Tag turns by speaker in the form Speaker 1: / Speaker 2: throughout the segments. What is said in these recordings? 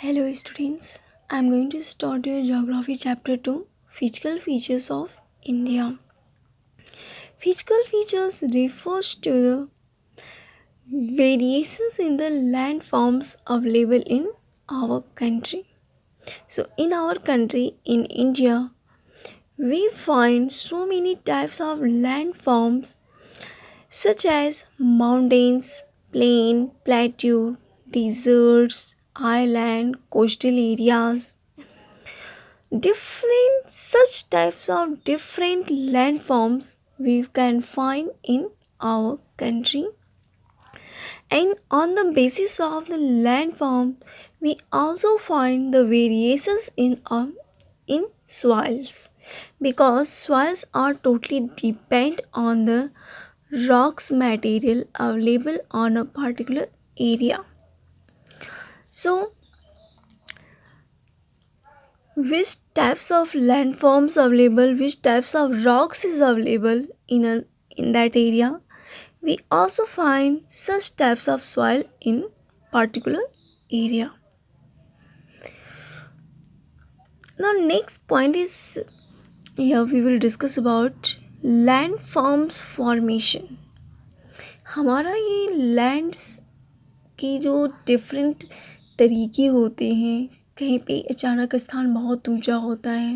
Speaker 1: Hello students, I am going to start your geography chapter 2 Physical Features of India. Physical features refers to the variations in the landforms available in our country. So in our country in India, we find so many types of landforms such as mountains, plain, plateau, deserts, island, coastal areas, different such types of different landforms we can find in our country, and on the basis of the landform we also find the variations in soils, because soils are totally depend on the rocks material available on a particular area. So which types of landforms available, which types of rocks is available in that area, we also find such types of soil in particular area. Now next point is, here we will discuss about landforms formation. हमारा ये lands की जो different तरीके होते हैं, कहीं पे अचानक स्थान बहुत ऊंचा होता है,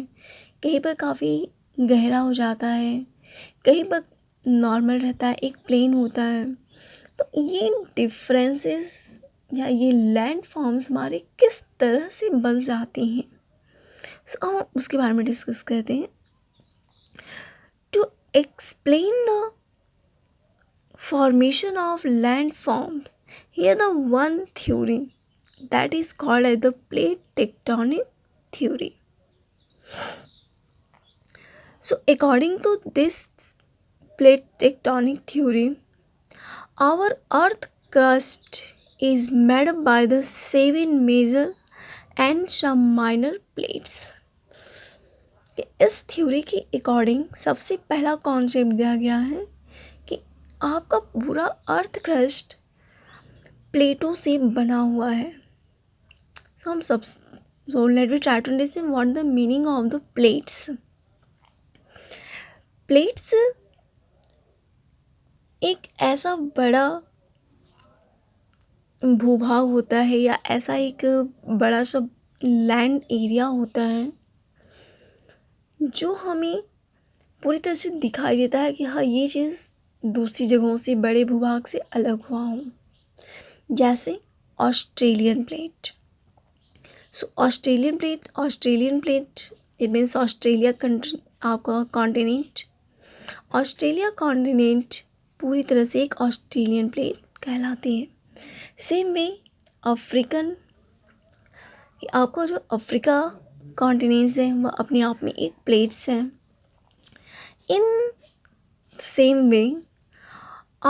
Speaker 1: कहीं पर काफ़ी गहरा हो जाता है, कहीं पर नॉर्मल रहता है, एक प्लेन होता है। तो ये डिफरेंसेस या ये लैंड फॉर्म्स हमारे किस तरह से बन जाते हैं, सो हम उसके बारे में डिस्कस करते हैं। To explain the formation of landforms, here the one theory that is called as the plate tectonic theory. So according to this plate tectonic theory, our earth crust is made up by the 7 major and some minor plates. इस theory के according सबसे पहला concept दिया गया है कि आपका पूरा अर्थ क्रस्ट प्लेटों से बना हुआ है। So let me try to understand what the meaning of the plates. Plates एक ऐसा बड़ा भूभाग होता है या ऐसा एक बड़ा सा लैंड एरिया होता है जो हमें पूरी तरह से दिखाई देता है कि हाँ, ये चीज़ दूसरी जगहों से, बड़े भूभाग से अलग हुआ हूँ, जैसे Australian plate. So Australian plate it means Australia country, आपका कॉन्टिनेंट। ऑस्ट्रेलिया कॉन्टिनेंट पूरी तरह से एक ऑस्ट्रेलियन प्लेट कहलाती है। सेम वे अफ्रीकन, कि आपका जो अफ्रीका कॉन्टिनेंट्स है वह अपने आप में एक प्लेट्स हैं। In same way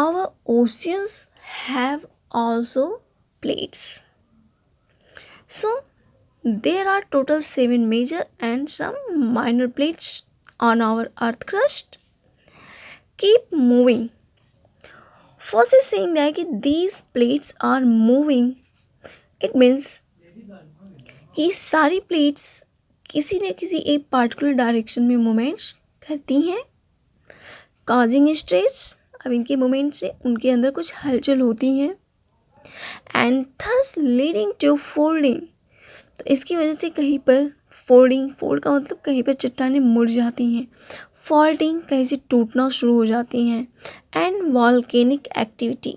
Speaker 1: our oceans have also plates. So there are total 7 major and some minor plates on our earth crust. Keep moving. First is saying that कि these plates are moving. It means कि सारी plates किसी न किसी एक particular direction में movements करती हैं, causing stress। अब इनके मोमेंट से उनके अंदर कुछ हलचल होती है, and thus leading to folding. तो इसकी वजह से कहीं पर फोल्ड का मतलब कहीं पर चट्टानें मुड़ जाती हैं, फॉल्टिंग कहीं से टूटना शुरू हो जाती हैं, एंड वॉल्केनिक एक्टिविटी।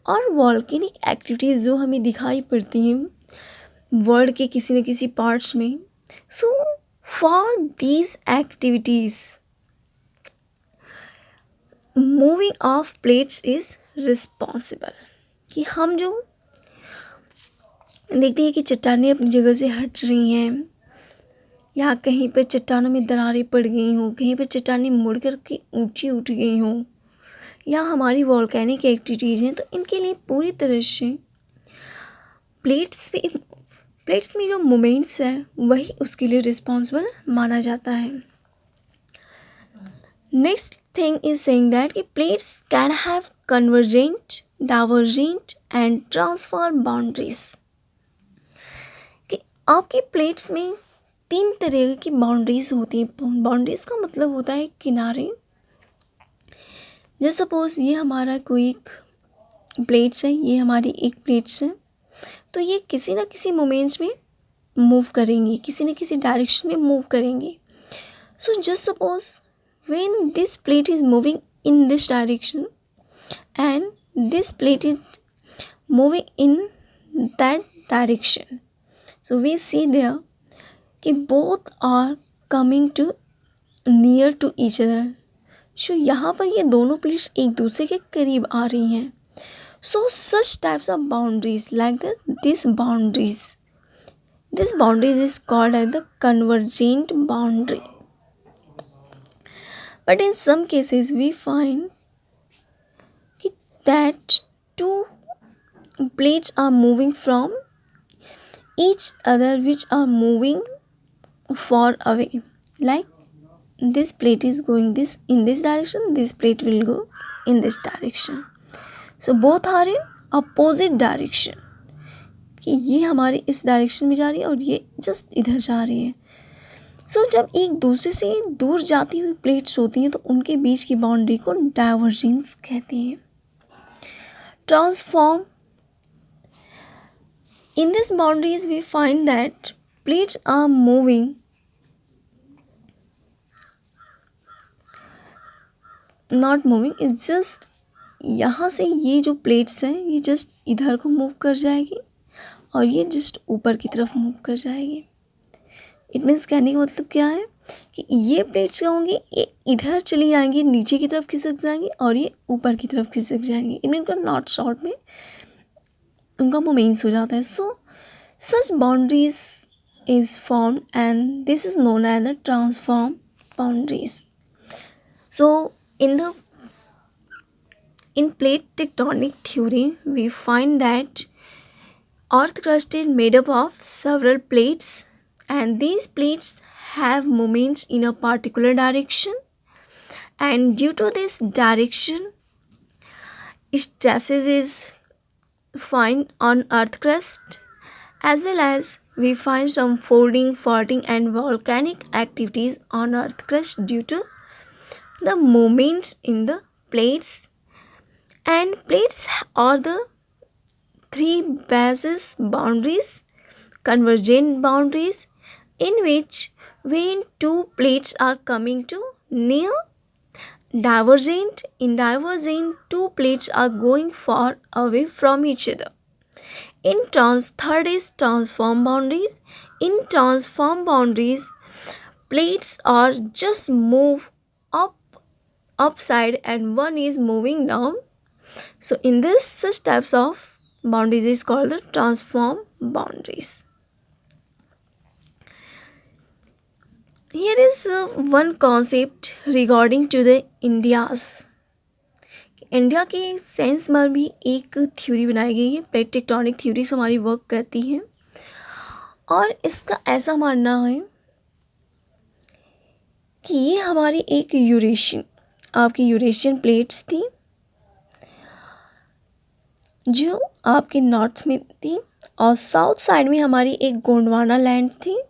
Speaker 1: और वॉल्केनिक एक्टिविटीज़ जो हमें दिखाई पड़ती हैं वर्ल्ड के किसी न किसी पार्ट्स में। So for these activities moving of plates is responsible. कि हम जो देखते हैं कि चट्टानें अपनी जगह से हट रही हैं, या कहीं पर चट्टानों में दरारें पड़ गई हों, कहीं पर चट्टानें मुड़ कर के ऊंची उठ गई हों, या हमारी वॉल्केनिक एक्टिविटीज़ हैं, तो इनके लिए पूरी तरह से प्लेट्स में जो मोमेंट्स हैं वही उसके लिए रिस्पॉन्सिबल माना जाता है। Next thing is saying that plates can have convergent, divergent and transfer boundaries. आपके प्लेट्स में 3 तरह की बाउंड्रीज होती हैं। बाउंड्रीज का मतलब होता है किनारे। जैसे सपोज ये हमारा कोई एक प्लेट्स है, ये हमारी एक प्लेट्स है, तो ये किसी ना किसी मोमेंट्स में मूव करेंगे, किसी न किसी डायरेक्शन में मूव करेंगे। So just suppose when this plate is moving in this direction and this plate is moving in that direction, so we see there कि both are coming to near to each other। so यहाँ पर ये दोनों plates एक दूसरे के करीब आ रही हैं। so such types of boundaries like this boundaries is called as the convergent boundary, but in some cases we find that two plates are moving from each other which are moving far away, like this plate is going this in this direction, this plate will go in this direction, so both are in opposite direction, कि ये हमारे इस direction में जा रही है और ये जस्ट इधर जा रही है। सो जब एक दूसरे से दूर जाती हुई प्लेट्स होती हैं तो उनके बीच की बाउंड्री को डाइवर्जेंस कहते हैं। Transform. In these boundaries we find that plates are moving not moving, it's just यहाँ से ये जो प्लेट्स हैं ये जस्ट इधर को मूव कर जाएगी और ये जस्ट ऊपर की तरफ मूव कर जाएगी। इट मीन्स कहने का मतलब क्या है कि ये प्लेट्स क्या होंगी, ये इधर चली जाएंगी, नीचे की तरफ खिसक जाएंगी और ये ऊपर की तरफ खिसक जाएंगी। इट मीन नॉट शॉर्ट में उनका मोमेंट्स हो जाता है। So such boundaries is form and this is known as the transform boundaries. So in plate tectonic theory we find that earth crust is made up of several plates and these plates have moments in a particular direction, and due to this direction stresses is found on earth crust, as well as we find some folding, faulting and volcanic activities on earth crust due to the moments in the plates. And plates are the three basis boundaries, convergent boundaries, in which when two plates are coming to near, divergent, in divergent two plates are going far away from each other. Third is transform boundaries. In transform boundaries, plates are just move upside and one is moving down. So in this such types of boundaries is called the transform boundaries. Here is one concept regarding to the Indias. India के sense में भी एक theory बनाई गई है, plate tectonic theory से हमारी work करती है और इसका ऐसा मानना है कि ये हमारी एक यूरेशियन, आपकी यूरेशियन प्लेट्स थी जो आपके नॉर्थ में थी और साउथ साइड में हमारी एक गोंडवाना लैंड थी।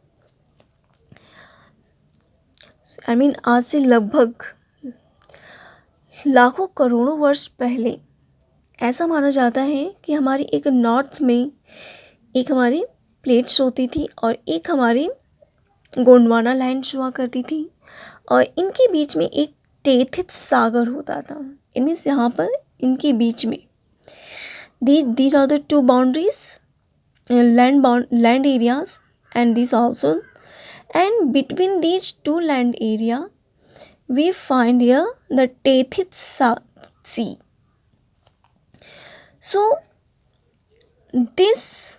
Speaker 1: आज से लगभग लाखों करोड़ों वर्ष पहले ऐसा माना जाता है कि हमारी एक नॉर्थ में एक हमारी प्लेट्स होती थी और एक हमारी गोंडवाना लैंड हुआ करती थी और इनके बीच में एक टेथित सागर होता था। इट मीन्स यहाँ पर इनके बीच में these are the two boundaries, land areas, and these also, and between these two land area we find here the Tethys Sea. So this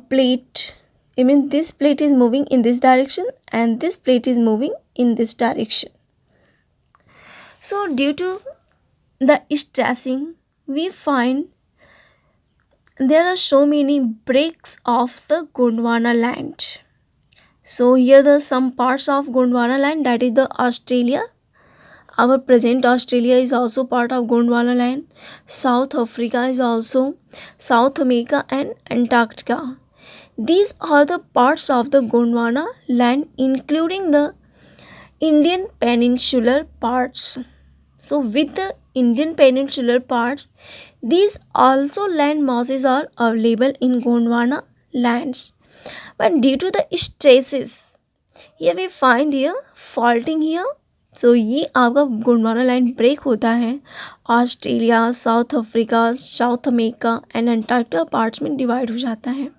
Speaker 1: plate, I mean this plate is moving in this direction and this plate is moving in this direction. So due to the stressing we find there are so many breaks of the Gondwana land. So here the some parts of Gondwana land, that is the Australia. Our present Australia is also part of Gondwana land. South Africa is also, South America and Antarctica. These are the parts of the Gondwana land including the Indian peninsular parts. So with the Indian peninsular parts, these also land masses are available in Gondwana lands. But due to the stresses, here we find here faulting here. So ये आपका Gondwana line break होता है Australia, south Africa, south America and Antarctica parts में divide हो जाता है.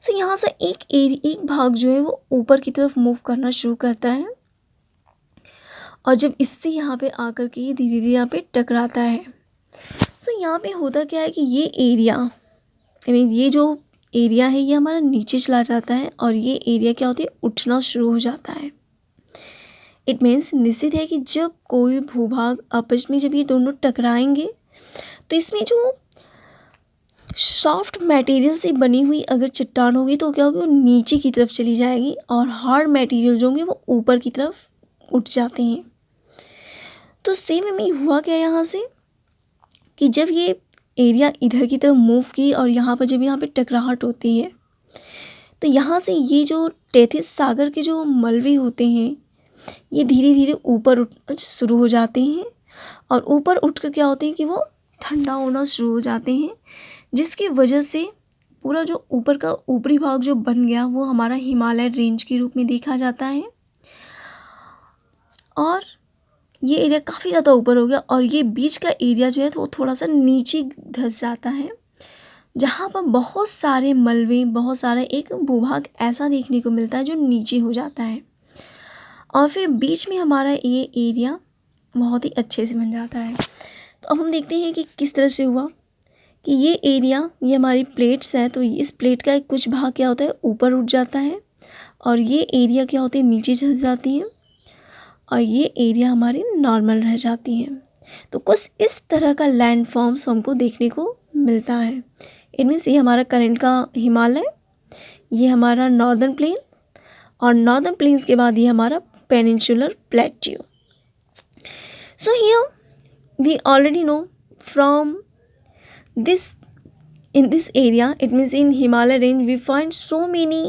Speaker 1: सो यहाँ से एक भाग जो है वो ऊपर की तरफ मूव करना शुरू करता है और जब इससे यहाँ पे आकर के ये धीरे धीरे यहाँ पे टकराता है. सो यहाँ पे होता क्या है कि ये एरिया मीन ये जो एरिया है ये हमारा नीचे चला जाता है और ये एरिया क्या होती है उठना शुरू हो जाता है. इट मीन्स निश्चित है कि जब कोई भूभाग आपस में जब ये दोनों टकराएंगे तो इसमें जो सॉफ्ट मटेरियल से बनी हुई अगर चट्टान होगी तो क्या होगी वो नीचे की तरफ चली जाएगी और हार्ड मटेरियल जो होंगे वो ऊपर की तरफ उठ जाते हैं. तो सेम में हुआ क्या यहाँ से कि जब ये एरिया इधर की तरफ मूव की और यहाँ पर जब यहाँ पे टकराहट होती है तो यहाँ से ये जो टेथिस सागर के जो मलबे होते हैं ये धीरे धीरे ऊपर उठ शुरू हो जाते हैं और ऊपर उठकर क्या होते हैं कि वो ठंडा होना शुरू हो जाते हैं जिसकी वजह से पूरा जो ऊपर का ऊपरी भाग जो बन गया वो हमारा हिमालय रेंज के रूप में देखा जाता है और ये एरिया काफ़ी ज़्यादा ऊपर हो गया और ये बीच का एरिया जो है तो वो थोड़ा सा नीचे धंस जाता है जहाँ पर बहुत सारे मलबे बहुत सारा एक भूभाग ऐसा देखने को मिलता है जो नीचे हो जाता है और फिर बीच में हमारा ये एरिया बहुत ही अच्छे से बन जाता है. तो अब हम देखते हैं कि किस तरह से हुआ कि ये एरिया ये हमारी प्लेट्स है तो इस प्लेट का कुछ भाग क्या होता है ऊपर उठ जाता है और ये एरिया क्या होती है नीचे धंस जाती है और ये एरिया हमारी नॉर्मल रह जाती है. तो कुछ इस तरह का लैंड फॉर्म्स हमको देखने को मिलता है. इनमें से ये हमारा करंट का हिमालय, ये हमारा नॉर्दर्न प्लेन और नॉर्दर्न प्लेन्स के बाद ये हमारा peninsular plateau. So here we already know from this in this area it means in Himalaya range we find so many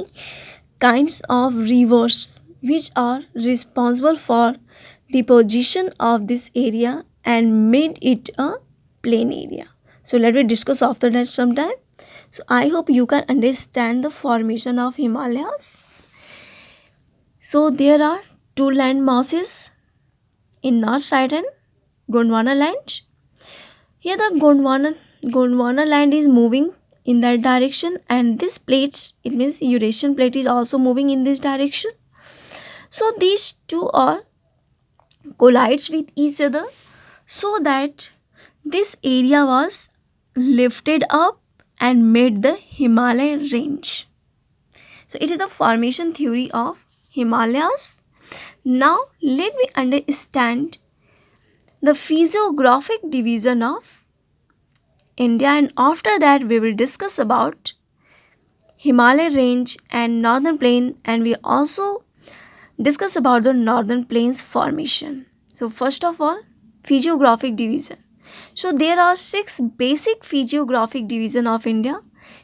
Speaker 1: kinds of rivers which are responsible for deposition of this area and made it a plain area. So let me discuss after that sometime. So I hope you can understand the formation of Himalayas. So there are two land masses in north side and Gondwana land. Here the Gondwana land is moving in that direction and this plates it means Eurasian plate is also moving in this direction. So these two are collides with each other so that this area was lifted up and made the Himalaya range. So it is the formation theory of Himalayas. Now let me understand the physiographic division of India and after that we will discuss about Himalaya range and northern plain and we also discuss about the northern plains formation. So first of all physiographic division. So there are 6 basic physiographic division of India: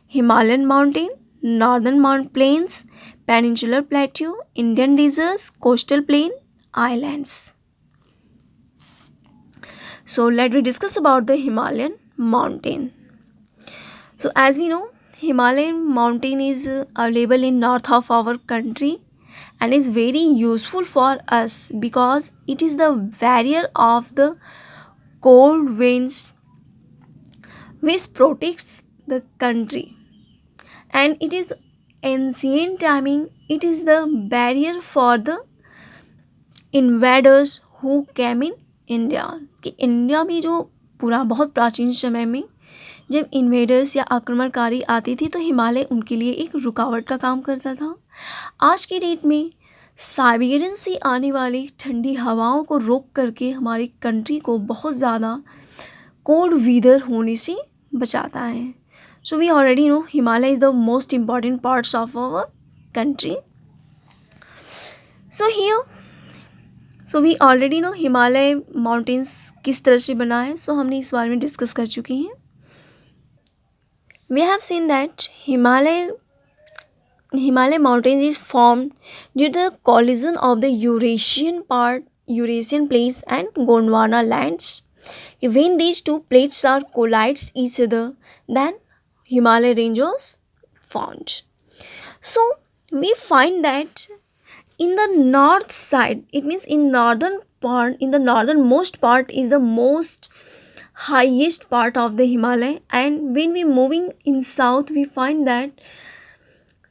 Speaker 1: Himalayan mountain, northern mount plains, peninsular plateau, Indian deserts, coastal plain, islands. So let me discuss about the Himalayan mountain. So as we know, Himalayan mountain is available in north of our country and is very useful for us because it is the barrier of the cold winds which protects the country, and it is ancient timing it is the barrier for the invaders who came in India. कि India में जो पूरा बहुत प्राचीन समय में जब invaders या आक्रमणकारी आती थी तो हिमालय उनके लिए एक रुकावट का काम करता था. आज की डेट में साइबेरियन से आने वाली ठंडी हवाओं को रोक करके हमारी कंट्री को बहुत ज़्यादा कोल्ड वेदर होने से बचाता है. So we already know Himalaya is the most important parts of our country. So we already know Himalaya mountains किस तरह से बना है. So हमने इस बारे में डिस्कस कर चुके हैं. We have seen that Himalaya Himalaya mountains is formed due to the collision of the Eurasian plates and Gondwana lands. When these two plates are collides each other, then Himalaya range was formed. So we find that in the north side, it means in northern part, in the northernmost part is the most highest part of the Himalaya, and when we moving in south, we find that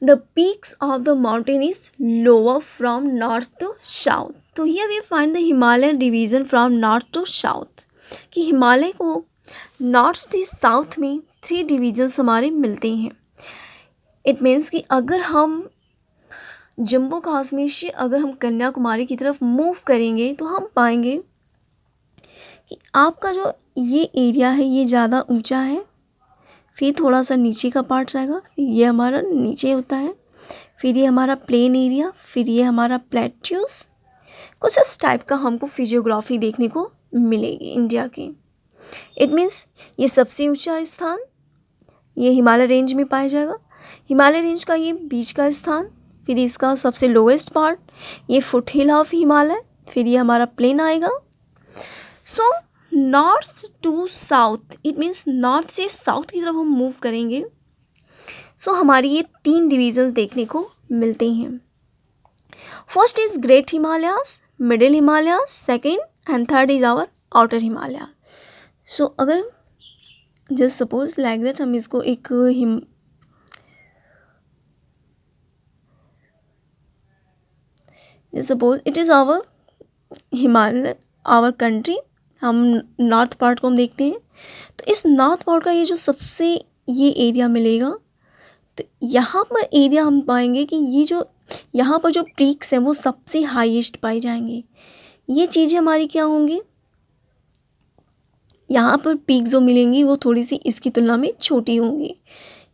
Speaker 1: the peaks of the mountain is lower from north to south. तो here we find the Himalayan division from north to south, कि हिमालय को north से south में 3 divisions हमारे मिलते हैं. It means कि अगर हम जम्मू कश्मीर से अगर हम कन्याकुमारी की तरफ मूव करेंगे तो हम पाएंगे कि आपका जो ये एरिया है ये ज़्यादा ऊंचा है, फिर थोड़ा सा नीचे का पार्ट जाएगा, फिर ये हमारा नीचे होता है, फिर ये हमारा प्लेन एरिया, फिर ये हमारा प्लेट्यूस. कुछ इस टाइप का हमको फिजियोग्राफी देखने को मिलेगी इंडिया की. इट मीन्स ये सबसे ऊंचा स्थान ये हिमालय रेंज में पाया जाएगा. हिमालय रेंज का ये बीच का स्थान, फिर इसका सबसे लोएस्ट पार्ट ये फुट हिल ऑफ हिमालय, फिर ये हमारा प्लेन आएगा. So north to south, it means north से साउथ की तरफ हम मूव करेंगे. सो हमारी ये 3 डिवीजन्स देखने को मिलते हैं. First is great Himalayas, middle Himalayas, second and third is our outer Himalaya. So अगर जस्ट सपोज लाइक दैट हम इसको एक suppose it is our Himalaya, our country. हम नॉर्थ पार्ट को हम देखते हैं, तो इस नॉर्थ पार्ट का ये जो सबसे ये एरिया मिलेगा, तो यहाँ पर एरिया हम पाएंगे कि ये जो यहाँ पर जो पीक्स हैं वो सबसे हाईएस्ट पाए जाएंगे. ये चीज़ें हमारी क्या होंगी, यहाँ पर पीक जो मिलेंगी वो थोड़ी सी इसकी तुलना में छोटी होंगी,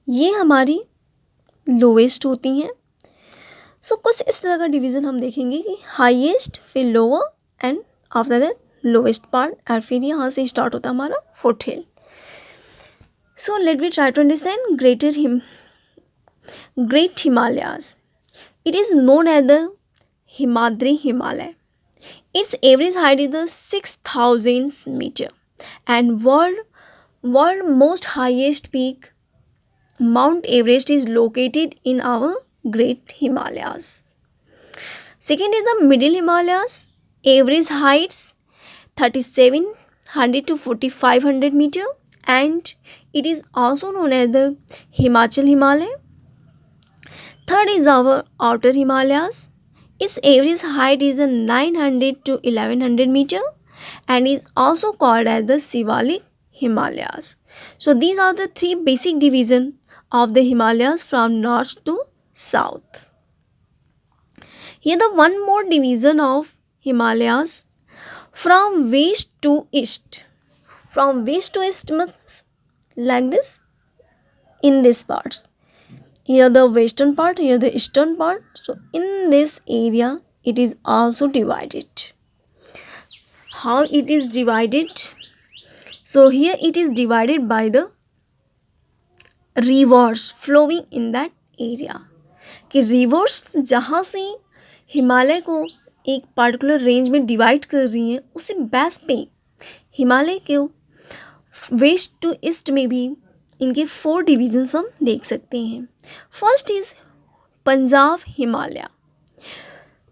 Speaker 1: ये हमारी लोवेस्ट होती हैं. सो कुछ इस तरह का डिवीज़न हम देखेंगे कि हाईएस्ट, फिर lower and after that lowest part, और फिर यहाँ से स्टार्ट होता है हमारा foot hill. So let we try to understand Great Himalayas. It is known as the Himadri Himalaya. Its average height is the 6000 metre and world most highest peak Mount Everest is located in our Great Himalayas. Second is the Middle Himalayas. Average heights 3700 to 4500 meter, and it is also known as the Himachal Himalaya. Third is our Outer Himalayas. Its average height is 900 to 1100 meter and is also called as the Shivalik Himalayas. So these are the 3 basic divisions of the Himalayas from north to south. Here the one more division of Himalayas from west to east. From west to east means like this in these parts. Here the western part, here the eastern part. So in this area it is also divided. How it is divided? So here it is divided by the rivers flowing in that area. कि reverse जहाँ से हिमालय को एक particular range में divide कर रही हैं, उसी बेस पे हिमालय के वेस्ट टू ईस्ट में भी इनके 4 डिवीजन्स हम देख सकते हैं. First is Punjab Himalaya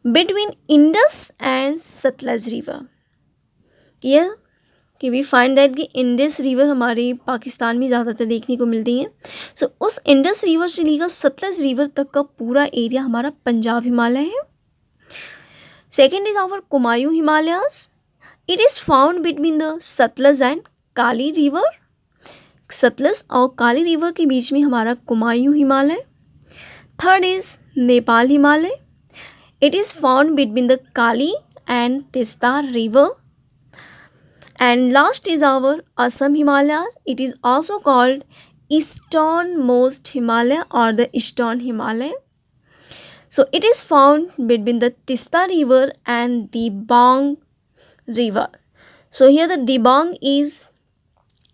Speaker 1: between Indus and Sutlej river. यह कि वी फाइंड दैट कि इंडस रिवर हमारे पाकिस्तान में ज़्यादातर देखने को मिलती है. सो उस इंडस रिवर से लेकर सतलज रिवर तक का पूरा एरिया हमारा पंजाब हिमालय है. Second is our Kumaon Himalayas. It is found between the Sutlej and Kali river. Sutlej और काली रिवर के बीच में हमारा Kumaon Himalaya. Third is Nepal Himalaya. It is found between the Kali and Teesta river. And last is our Assam Himalayas. It is also called easternmost Himalaya or the Eastern Himalaya. So it is found between the Tista River and the Dibang River. So here the Dibang is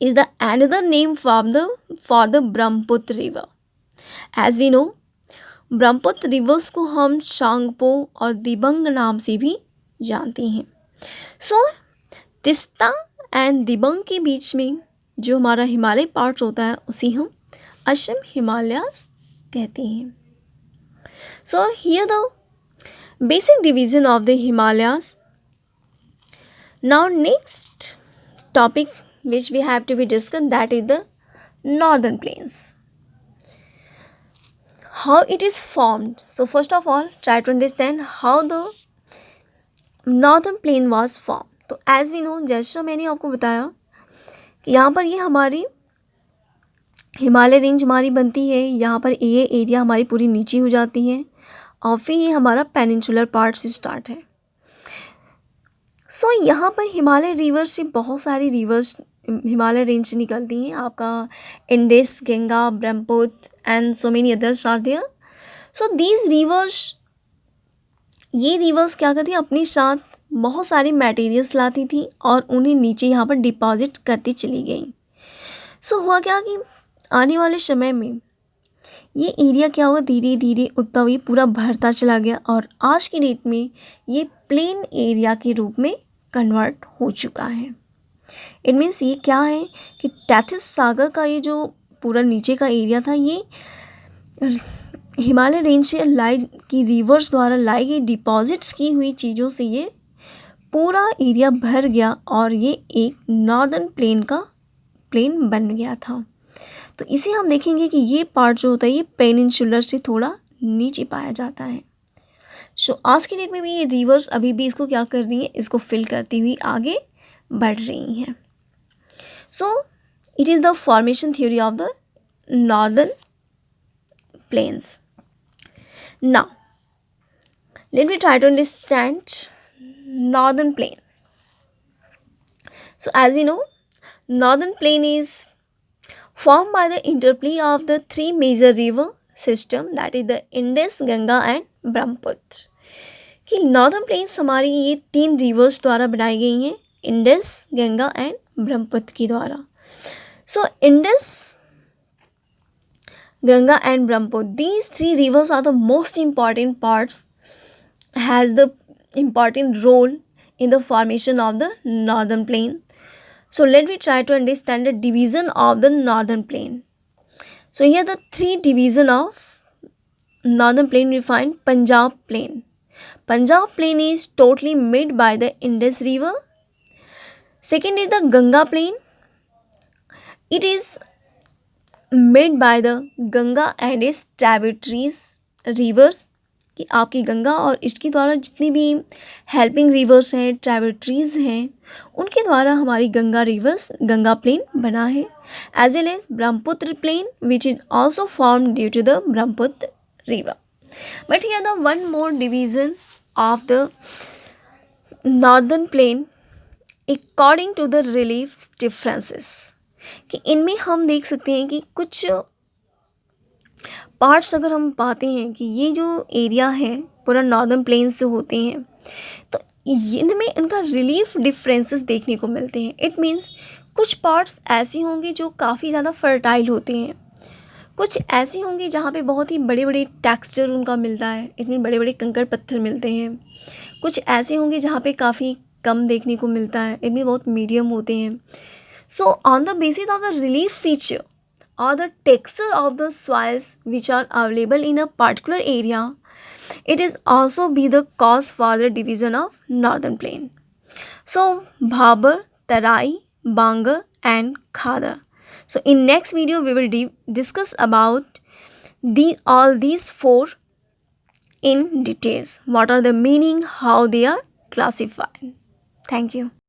Speaker 1: the another name for the Brahmaputra River. As we know, Brahmaputra reverse को हम शांगपो और दिबंग नाम से भी जानते हैं। सो Teesta and Dibang के बीच में जो हमारा हिमालय पार्ट होता है उसे हम असम हिमालयास कहते हैं। So here the basic division of the Himalayas. Now next topic which we have to be discussed, that is the northern plains. How it is formed. So first of all try to understand how the northern plain was formed. तो as we know, जैसा मैंने आपको बताया कि यहाँ पर ये हमारी हिमालय रेंज हमारी बनती है, यहाँ पर ये एरिया हमारी पूरी नीचे हो जाती है और फिर ये हमारा पेनिनसुलर पार्ट से स्टार्ट है. सो यहाँ पर हिमालय रिवर्स से बहुत सारी रिवर्स हिमालय रेंज से निकलती हैं. आपका Indus, Ganga, Brahmaputra and so many others are there. So these rivers, ये रिवर्स क्या करती हैं, अपने साथ बहुत सारे मटेरियल्स लाती थी और उन्हें नीचे यहाँ पर डिपॉजिट करती चली गई. सो हुआ क्या कि आने वाले समय में ये एरिया क्या हुआ, धीरे धीरे उठता हुआ पूरा भरता चला गया और आज की डेट में ये प्लेन एरिया के रूप में कन्वर्ट हो चुका है. इट मीन्स ये क्या है कि टेथिस सागर का ये जो पूरा नीचे का एरिया था, ये हिमालय रेंज से लाई की रिवर्स द्वारा लाई गई डिपॉजिट्स की हुई चीज़ों से ये पूरा एरिया भर गया और ये एक नॉर्दर्न प्लेन का प्लेन बन गया था. तो इसे हम देखेंगे कि ये पार्ट जो होता है ये पेनिनसुलर से थोड़ा नीचे पाया जाता है. सो आज की डेट में भी ये रिवर्स अभी भी इसको क्या कर रही है, इसको फिल करती हुई आगे बढ़ रही हैं. So it is the formation theory of the northern plains. Now let me try to understand northern plains. So as we know, northern plain is formed by the interplay of the three major river system, that is the Indus, Ganga and Brahmaputra. कि northern plains हमारी ये तीन reverse द्वारा बनाई गई हैं, Indus, Ganga and Brahmaputra के द्वारा. So Indus, Ganga and Brahmaputra, these three rivers are the most important parts, has the important role in the formation of the northern plain. So let me try to understand the division of the northern plain. So here the three division of northern plain we find. Punjab plain. Punjab plain is totally made by the Indus river. Second is the Ganga plain. It is made by the Ganga and its tributaries rivers. कि आपकी गंगा और इसके द्वारा जितनी भी helping reverse हैं, tributaries हैं, उनके द्वारा हमारी गंगा रिवर्स, गंगा प्लेन बना है. As well as Brahmaputra plain which is also form due to the Brahmaputra river. But here the one more division of the northern plain according to the relief differences. कि इनमें हम देख सकते हैं कि कुछ पार्ट्स अगर हम पाते हैं कि ये जो एरिया है पूरा नॉर्दर्न प्लेन्स से होते हैं, तो इनमें इनका रिलीफ डिफरेंसेस देखने को मिलते हैं. इट मीन्स कुछ पार्ट्स ऐसे होंगे जो काफ़ी ज़्यादा फर्टाइल होते हैं, कुछ ऐसे होंगे जहाँ पे बहुत ही बड़े बड़े टेक्सचर उनका मिलता है, इतने बड़े बड़े कंकड़ पत्थर मिलते हैं. कुछ ऐसे होंगे जहाँ पे काफ़ी कम देखने को मिलता है, इनमें बहुत मीडियम होते हैं. So on the basis of the relief feature or the texture of the soils which are available in a particular area, it is also be the cause for the division of northern plain. So Bhabar, Tarai, Bangar and Khadar. So in next video we will discuss about all these four in details. What are the meaning, how they are classified. Thank you.